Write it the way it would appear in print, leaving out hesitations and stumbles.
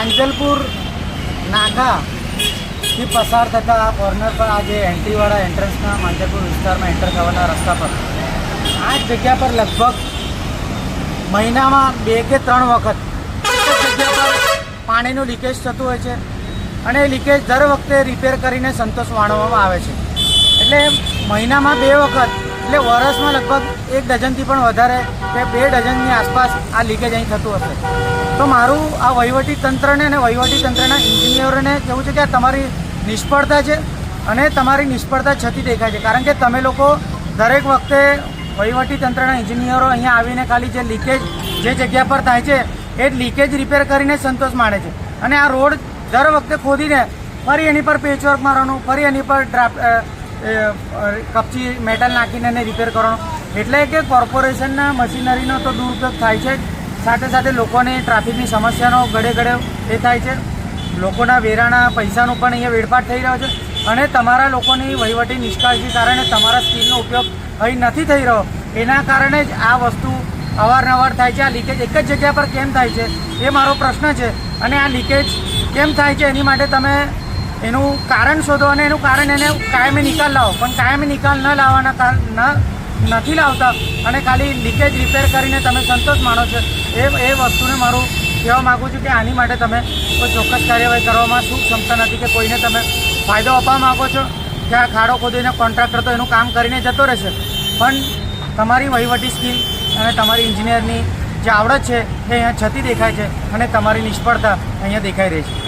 માંજલપુર નાકાથી પસાર થતા આ કોર્નર પર આ જે એન્ટ્રીવાળા એન્ટ્રન્સના માંજલપુર વિસ્તારમાં એન્ટર થવાના રસ્તા પર આ જગ્યા પર લગભગ મહિનામાં 2 કે 3 વખત એક જ જગ્યા પર પાણીનું લીકેજ થતું હોય છે અને એ લીકેજ દર વખતે રિપેર કરીને સંતોષ માણવામાં આવે છે. એટલે મહિનામાં 2 વખત એટલે વર્ષમાં લગભગ 1 ડઝનથી પણ વધારે કે 2 ડઝનની આસપાસ આ લીકેજ અહીં થતું હશે. તો મારું આ વહીવટી તંત્રને અને વહીવટી તંત્રના એન્જિનિયરોને કહેવું છે કે આ તમારી નિષ્ફળતા છે અને તમારી નિષ્ફળતા છતી દેખાય છે. કારણ કે તમે લોકો દરેક વખતે વહીવટી તંત્રના એન્જિનિયરો અહીંયા આવીને ખાલી જે લીકેજ જે જગ્યા પર થાય છે એ જ લીકેજ રિપેર કરીને સંતોષ માણે છે. અને આ રોડ દર વખતે ખોદીને ફરી એની પર પેચવર્ક મારવાનું, ફરી એની પર કપચી મેટલ નાખીને એને રિપેર કરવાનું. એટલે કે કોર્પોરેશનના મશીનરીનો તો દુરુપયોગ થાય છે જ, સાથે સાથે લોકોની ટ્રાફિકની સમસ્યાનો ઘડે એ થાય છે. લોકોના વેરાના પૈસાનું પણ અહીંયા વેડફાટ થઈ રહ્યો છે અને તમારા લોકોની વહીવટી નિષ્કાળજી કારણે તમારા સ્કીલનો ઉપયોગ અહીં નથી થઈ રહ્યો. એના કારણે જ આ વસ્તુ અવારનવાર થાય છે. આ લીકેજ એક જ જગ્યા પર કેમ થાય છે એ મારો પ્રશ્ન છે. અને આ લીકેજ કેમ થાય છે એની માટે તમે એનું કારણ શોધો અને એનું કારણ એને કાયમી નિકાલ લાવો. પણ કાયમી નિકાલ ન લાવવાના નથી લાવતા અને ખાલી લીકેજ રિપેર કરીને તમે સંતોષ માનો છો. એ વસ્તુને મારું કહેવા માગું છું કે આની માટે તમે કોઈ ચોક્કસ કાર્યવાહી કરવામાં શું ક્ષમતા નથી કે કોઈને તમે ફાયદો આપવા માગો છો કે આ ખાડો ખોદીને કોન્ટ્રાક્ટર તો એનું કામ કરીને જતો રહેશે. પણ તમારી વહીવટી સ્કિલ અને તમારી એન્જિનિયરની જે આવડત છે એ અહીંયા છતી દેખાય છે અને તમારી નિષ્ફળતા અહીંયા દેખાઈ રહી છે.